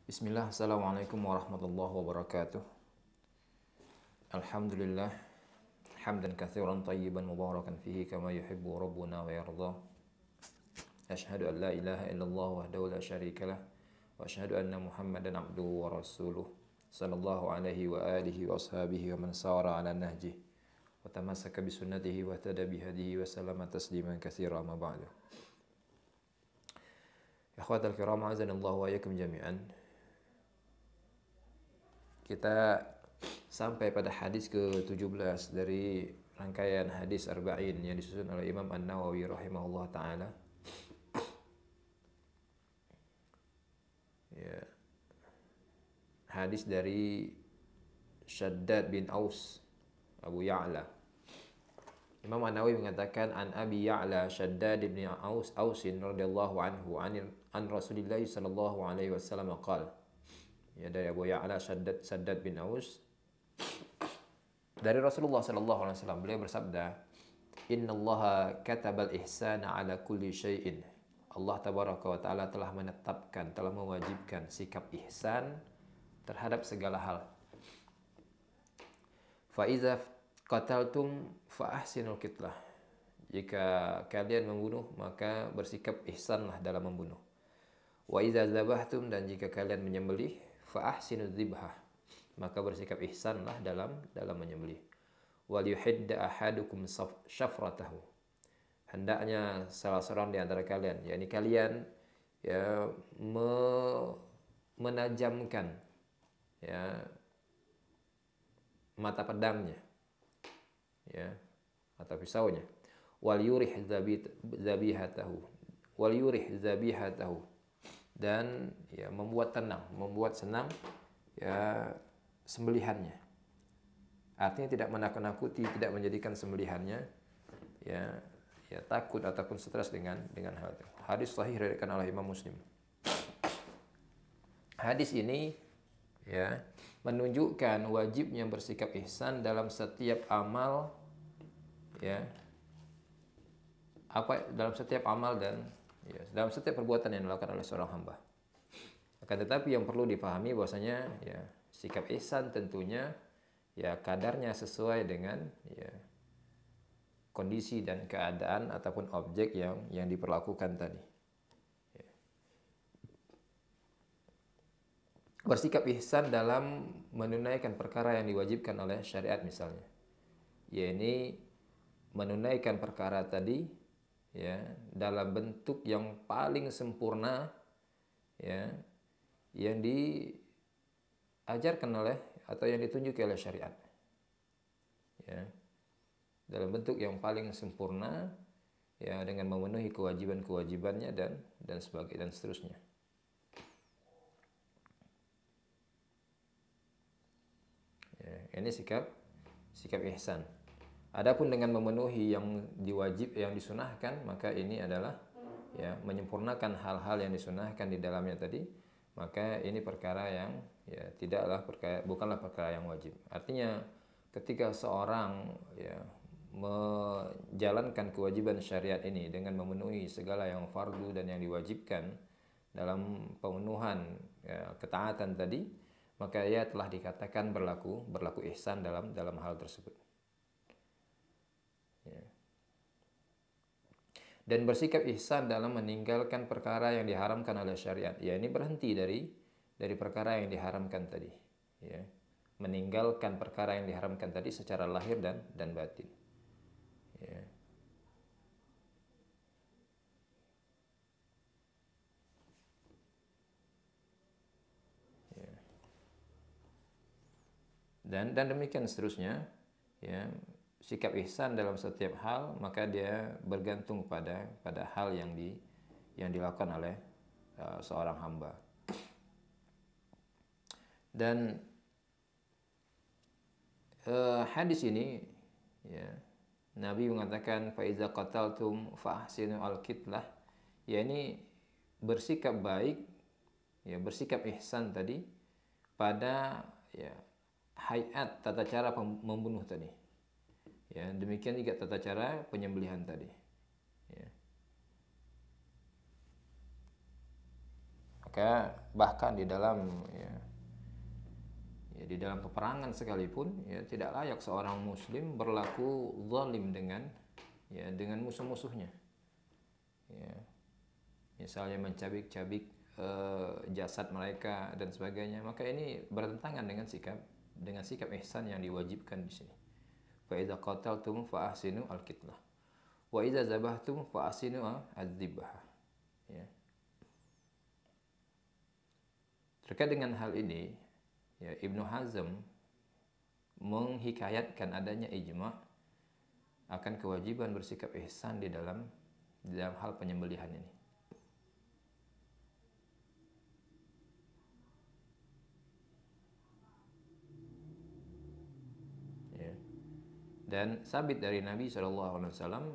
Bismillah, Assalamualaikum warahmatullahi wabarakatuh. Alhamdulillah, hamdan kathiran tayyiban mubarakan fihi kama yuhibbu rabbuna wa yardah. Ashhadu an la ilaha illallah wahdahu la syarika lah wa ashhadu anna Muhammadan abduhu wa rasuluh sallallahu alaihi wa alihi wa ashabihi wa man sara ala nahjih wa tamassaka bi sunnatihi wa tada bi hadihi wa sallama tasliman katsira ma ba'du. Ikhwatal kiram, azanallahu wa iyyakum jami'an. Kita sampai pada hadis ke-17 dari rangkaian hadis arba'in yang disusun oleh Imam An-Nawawi rahimahullah ta'ala. Ya. Hadis dari Shaddad bin Aus Abu Ya'la. Imam An-Nawawi mengatakan an Abi Ya'la Shaddad bin Ausin radhiyallahu anhu an Rasulillah sallallahu alaihi wasallam qala. Ya, dari Abu Ya'la Shaddad bin Aus dari Rasulullah sallallahu alaihi wasallam, beliau bersabda, "Innallaha katabal ihsana ala kulli syai'in." Allah tabaraka wa taala telah menetapkan, telah mewajibkan sikap ihsan terhadap segala hal. Fa iza qataltum fa ahsinul qitlah. Jika kalian membunuh, maka bersikap ihsanlah dalam membunuh. Wa iza zabahtum, dan jika kalian menyembelih, fa ahsinuz dzibhah, maka bersikap ihsanlah dalam menyembelih. Wal yuhidda ahadukum syafratahu, hendaknya salah seorang di antara kalian, yakni kalian, ya, menajamkan, ya, mata pedangnya, ya, atau pisaunya. Wal yurih zabihatahu, wal yurih zabihatahu, dan ya, membuat tenang, membuat senang, ya, sembelihannya. Artinya tidak menakut-nakuti, tidak menjadikan sembelihannya ya takut ataupun stres dengan hal itu. Hadis sahih diriwayatkan oleh Imam Muslim. Hadis ini, ya, menunjukkan wajibnya bersikap ihsan dalam setiap amal, ya, dalam setiap amal dan ya, dalam setiap perbuatan yang dilakukan oleh seorang hamba. Akan tetapi yang perlu dipahami bahwasanya, ya, sikap ihsan tentunya, ya, kadarnya sesuai dengan, ya, kondisi dan keadaan ataupun objek yang diperlakukan tadi. Ya. Bersikap ihsan dalam menunaikan perkara yang diwajibkan oleh syariat misalnya, yakni menunaikan perkara tadi, ya, dalam bentuk yang paling sempurna, ya, yang diajarkan oleh atau yang ditunjuki oleh syariat, ya, dalam bentuk yang paling sempurna, ya, dengan memenuhi kewajiban-kewajibannya dan sebagainya dan seterusnya. Ya, ini sikap ihsan. Adapun dengan memenuhi yang disunahkan, maka ini adalah, ya, menyempurnakan hal-hal yang disunahkan di dalamnya tadi, maka ini perkara yang, ya, bukanlah perkara yang wajib. Artinya ketika seorang, ya, menjalankan kewajiban syariat ini dengan memenuhi segala yang fardu dan yang diwajibkan dalam pemenuhan, ya, ketaatan tadi, maka ia telah dikatakan berlaku ihsan dalam hal tersebut. Ya. Dan bersikap ihsan dalam meninggalkan perkara yang diharamkan oleh syariat, ya, ini berhenti dari perkara yang diharamkan tadi, ya, meninggalkan perkara yang diharamkan tadi secara lahir dan batin, ya. Ya. Dan demikian seterusnya, ya. Sikap ihsan dalam setiap hal, maka dia bergantung pada hal yang dilakukan oleh seorang hamba. Dan hadis ini, ya, Nabi mengatakan fa iza qataltum fa ahsinu al-qitlah, ya, ini bersikap baik, ya, bersikap ihsan tadi pada, ya, hayat tata cara membunuh tadi. Ya, demikian juga tata cara penyembelihan tadi. Ya. Maka Maka bahkan di dalam di dalam peperangan sekalipun tidak layak seorang muslim berlaku zalim dengan musuh-musuhnya. Ya. Misalnya mencabik-cabik jasad mereka dan sebagainya, maka ini bertentangan dengan sikap ihsan yang diwajibkan di sini. Fa idza qataltum fa ahsinu al-qitlah. Wa idza zabahtum fa ahsinu adz-dzibhah. Ya. Terkait dengan hal ini, Ibnu Hazm menghikayatkan adanya ijma' akan kewajiban bersikap ihsan di dalam hal penyembelihan ini. Ya. Dan sabit dari Nabi SAW,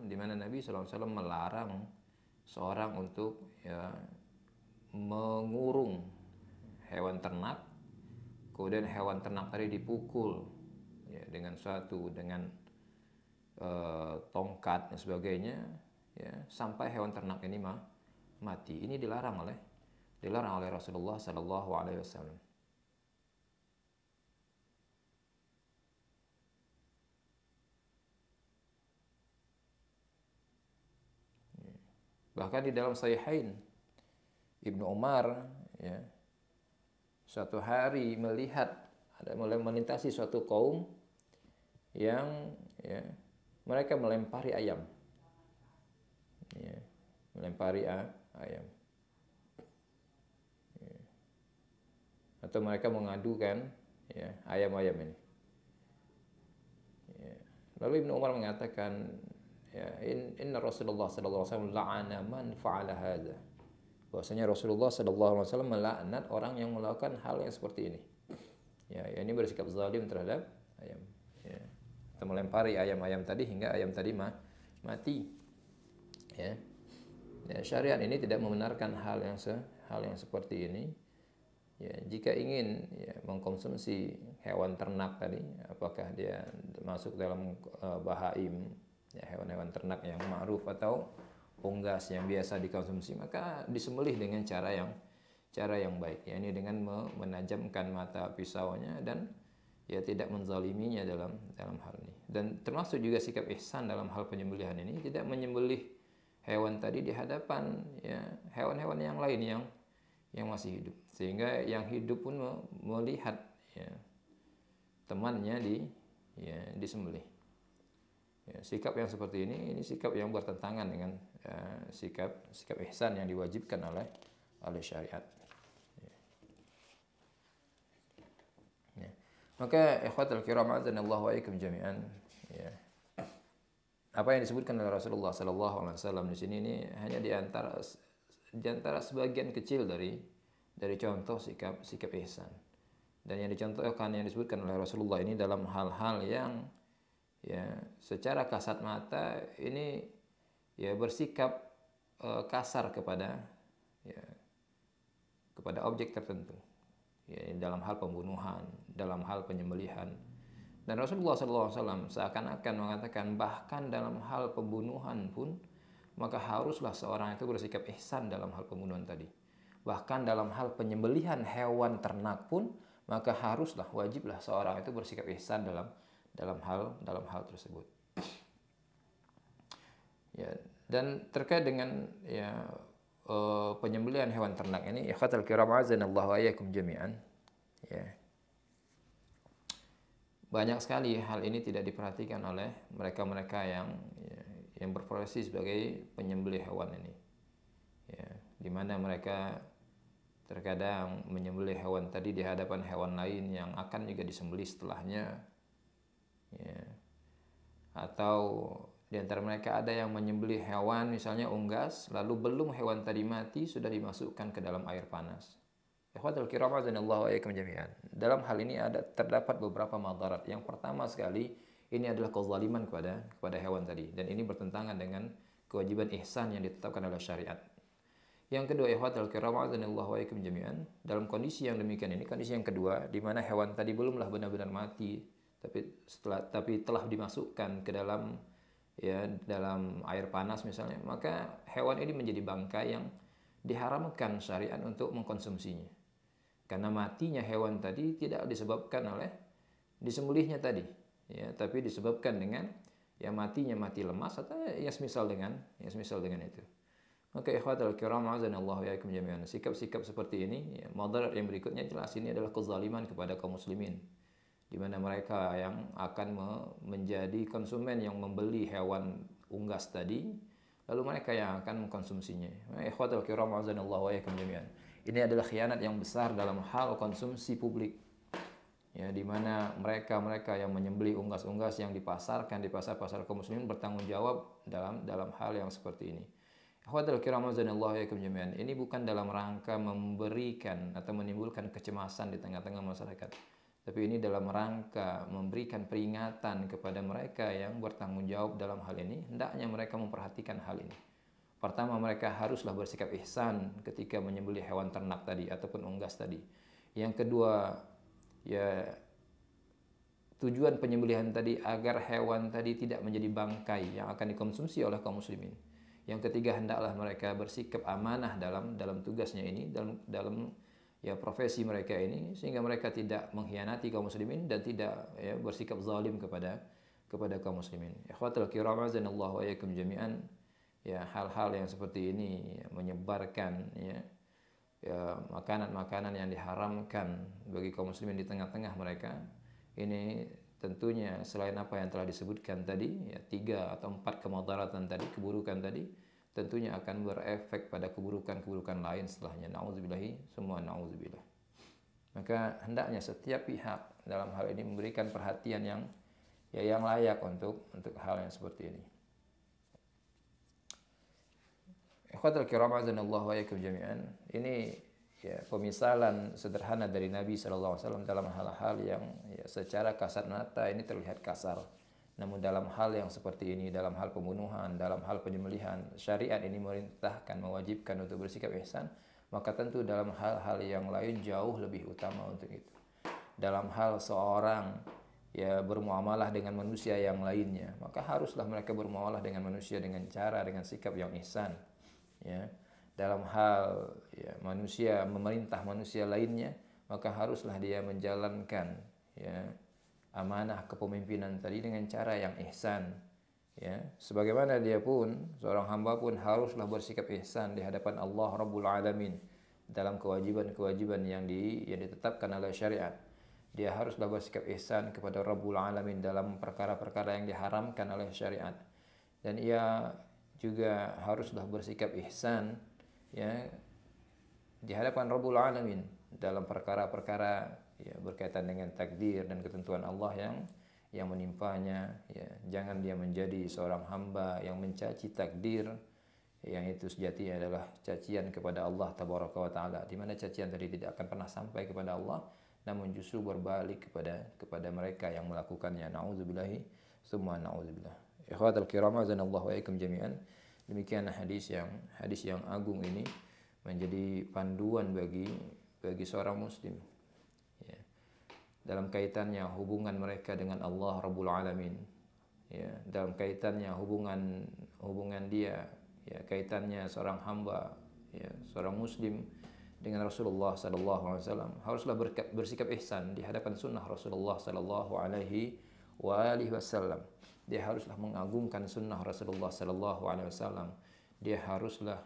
di mana Nabi SAW melarang seorang untuk mengurung hewan ternak, kemudian hewan ternak tadi dipukul dengan tongkat dan sebagainya, sampai hewan ternak ini mati. Ini dilarang oleh Rasulullah Sallallahu Alaihi Wasallam. Bahkan di dalam Sahihain, Ibnu Umar suatu hari melihat mulai melintasi suatu kaum yang mereka melempari ayam. Melempari ayam. Atau mereka mengadukan ayam-ayam ini. Lalu Ibnu Umar mengatakan, inna Rasulullah sallallahu alaihi wasallam la'ana man fa'ala hadza. Bahwasanya Rasulullah sallallahu alaihi wasallam melaknat orang yang melakukan hal yang seperti ini. Ini bersikap zalim terhadap ayam. Atau melempari ayam-ayam tadi hingga ayam tadi mati. Syariat ini tidak membenarkan hal yang seperti ini. Jika ingin mengkonsumsi hewan ternak tadi, apakah dia masuk dalam bahaim, hewan-hewan ternak yang ma'ruf atau unggas yang biasa dikonsumsi, maka disembelih dengan cara yang baik, ini dengan menajamkan mata pisaunya dan tidak menzaliminya dalam hal ini. Dan termasuk juga sikap ihsan dalam hal penyembelihan ini, tidak menyembelih hewan tadi di hadapan hewan-hewan yang lain yang masih hidup, sehingga yang hidup pun melihat temannya disembelih. Sikap yang seperti ini sikap yang bertentangan dengan sikap ihsan yang diwajibkan oleh syariat. Maka ikhwatul kiram azanallahu wa iyyakum jami'an, apa yang disebutkan oleh Rasulullah sallallahu alaihi wasallam di sini ini hanya di antara sebagian kecil dari contoh sikap ihsan. Dan yang dicontohkan, yang disebutkan oleh Rasulullah ini dalam hal-hal yang secara kasat mata ini bersikap kasar kepada objek tertentu, dalam hal pembunuhan, dalam hal penyembelihan. Dan Rasulullah SAW seakan-akan mengatakan bahkan dalam hal pembunuhan pun maka haruslah seorang itu bersikap ihsan dalam hal pembunuhan tadi. Bahkan dalam hal penyembelihan hewan ternak pun maka haruslah, wajiblah seorang itu bersikap ihsan dalam hal tersebut. Dan terkait dengan penyembelihan hewan ternak ini, ikhwatal kiram azanallahu wa iyyakum jami'an, banyak sekali hal ini tidak diperhatikan oleh mereka-mereka yang berprofesi sebagai penyembelih hewan ini, di mana mereka terkadang menyembelih hewan tadi di hadapan hewan lain yang akan juga disembelih setelahnya, atau di antara mereka ada yang menyembelih hewan misalnya unggas, lalu belum hewan tadi mati sudah dimasukkan ke dalam air panas. Ikhwatul kiram azanallahu wa iyyakum jami'an. Dalam hal ini terdapat beberapa madarat. Yang pertama sekali, ini adalah kezaliman kepada hewan tadi, dan ini bertentangan dengan kewajiban ihsan yang ditetapkan oleh syariat. Yang kedua, ikhwatul kiram azanallahu wa iyyakum jami'an, dalam kondisi yang demikian ini, kondisi yang kedua di mana hewan tadi belumlah benar-benar mati, tapi telah dimasukkan ke dalam dalam air panas misalnya, maka hewan ini menjadi bangkai yang diharamkan syariat untuk mengkonsumsinya. Karena matinya hewan tadi tidak disebabkan oleh disembelihnya tadi, ya, tapi disebabkan dengan ya matinya mati lemas atau ya semisal dengan itu. Maka ikhwatal kiram azanallahu wa iyyakum jami'an. Sikap-sikap seperti ini, ya, madarat yang berikutnya jelas ini adalah kezaliman kepada kaum muslimin. Di mana mereka yang akan menjadi konsumen yang membeli hewan unggas tadi, lalu mereka yang akan mengkonsumsinya. Ikhwatal kiram azanallahu wa iyyakum jami'an. Ini adalah khianat yang besar dalam hal konsumsi publik. Ya, di mana mereka yang menyembelih unggas-unggas yang dipasarkan di pasar-pasar kaum muslimin bertanggung jawab dalam hal yang seperti ini. Ikhwatul kiram azanallahu wa iyyakum jami'an. Ini bukan dalam rangka memberikan atau menimbulkan kecemasan di tengah-tengah masyarakat, tapi ini dalam rangka memberikan peringatan kepada mereka yang bertanggung jawab dalam hal ini. Hendaknya mereka memperhatikan hal ini. Pertama, mereka haruslah bersikap ihsan ketika menyembelih hewan ternak tadi ataupun unggas tadi. Yang kedua, ya, tujuan penyembelihan tadi agar hewan tadi tidak menjadi bangkai yang akan dikonsumsi oleh kaum muslimin. Yang ketiga, hendaklah mereka bersikap amanah dalam tugasnya ini, dalam ya profesi mereka ini, sehingga mereka tidak mengkhianati kaum muslimin dan tidak ya, bersikap zalim kepada kaum muslimin. Ikhwatul kiram azanallahu wa iyyakum jami'an. Ya, hal-hal yang seperti ini ya, menyebarkan ya makanan-makanan yang diharamkan bagi kaum muslimin di tengah-tengah mereka, ini tentunya selain apa yang telah disebutkan tadi, ya 3 atau 4 kemudaratan tadi, keburukan tadi, tentunya akan berefek pada keburukan-keburukan lain setelahnya. Nauzubillahi, semua nauzubillah. Maka hendaknya setiap pihak dalam hal ini memberikan perhatian yang layak untuk hal yang seperti ini. Ikhwatul kiram azanallahu wa iyyakum jami'an. Ini ya pemisalan sederhana dari Nabi SAW dalam hal-hal yang ya, secara kasat mata ini terlihat kasar. Namun dalam hal yang seperti ini, dalam hal pembunuhan, dalam hal penyembelihan, syariat ini memerintahkan, mewajibkan untuk bersikap ihsan, maka tentu dalam hal-hal yang lain jauh lebih utama untuk itu. Dalam hal seorang ya bermuamalah dengan manusia yang lainnya, maka haruslah mereka bermuamalah dengan manusia dengan sikap yang ihsan. Ya. Dalam hal ya, manusia memerintah manusia lainnya, maka haruslah dia menjalankan ya, amanah kepemimpinan tadi dengan cara yang ihsan. Ya, sebagaimana dia pun, seorang hamba pun haruslah bersikap ihsan di hadapan Allah Rabbul Alamin dalam kewajiban-kewajiban yang ditetapkan oleh syariat. Dia haruslah bersikap ihsan kepada Rabbul Alamin dalam perkara-perkara yang diharamkan oleh syariat. Dan ia juga haruslah bersikap ihsan ya di hadapan Rabbul Alamin dalam perkara-perkara ya berkaitan dengan takdir dan ketentuan Allah yang menimpanya. Ya, jangan dia menjadi seorang hamba yang mencaci takdir yang itu sejatinya adalah cacian kepada Allah tabaraka wa taala, di mana cacian tadi tidak akan pernah sampai kepada Allah, namun justru berbalik kepada mereka yang melakukannya. Nauzubillahi tsumma nauzubillah. Ikhwatal kiram azanallahu wa iyyakum jami'an. Demikian hadis yang agung ini menjadi panduan bagi seorang muslim ya, dalam kaitannya hubungan mereka dengan Allah Rabbul Alamin ya, dalam kaitannya hubungan dia ya, kaitannya seorang hamba ya, seorang muslim dengan Rasulullah sallallahu alaihi wasallam haruslah bersikap ihsan di hadapan sunnah Rasulullah sallallahu alaihi wasallam. Dia haruslah mengagungkan sunnah Rasulullah sallallahu alaihi wasallam. Dia haruslah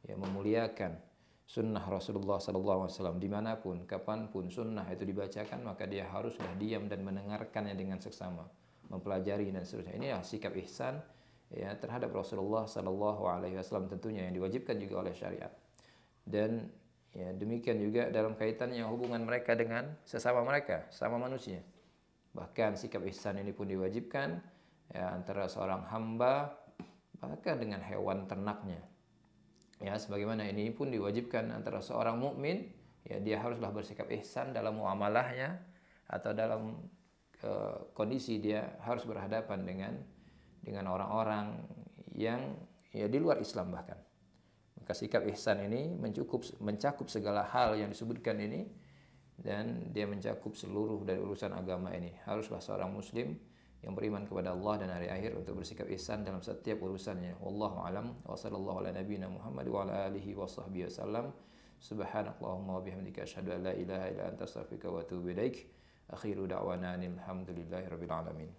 ya memuliakan sunnah Rasulullah sallallahu alaihi wasallam dimanapun, kapanpun sunnah itu dibacakan, maka dia haruslah diam dan mendengarkannya dengan seksama, mempelajari dan seterusnya. Ini sikap ihsan ya terhadap Rasulullah sallallahu alaihi wasallam tentunya yang diwajibkan juga oleh syariat. Dan ya demikian juga dalam kaitannya hubungan mereka dengan sesama mereka, sama manusia. Bahkan sikap ihsan ini pun diwajibkan ya, antara seorang hamba bahkan dengan hewan ternaknya. Ya, sebagaimana ini pun diwajibkan antara seorang mukmin, ya dia haruslah bersikap ihsan dalam muamalahnya atau dalam kondisi dia harus berhadapan dengan orang-orang yang ya di luar Islam bahkan. Maka sikap ihsan ini mencakup segala hal yang disebutkan ini, dan dia mencakup seluruh dari urusan agama ini. Haruslah seorang muslim yang beriman kepada Allah dan hari akhir untuk bersikap ihsan dalam setiap urusannya. Wallahu alam wa sallallahu ala nabiyyina Muhammad wa ala alihi wa sahbihi wasallam. Subhanakallahumma wa bihamdika asyhadu an la ilaha illa anta astaghfiruka wa atubu ilaik. Akhiru da'wana alhamdulillahi rabbil alamin.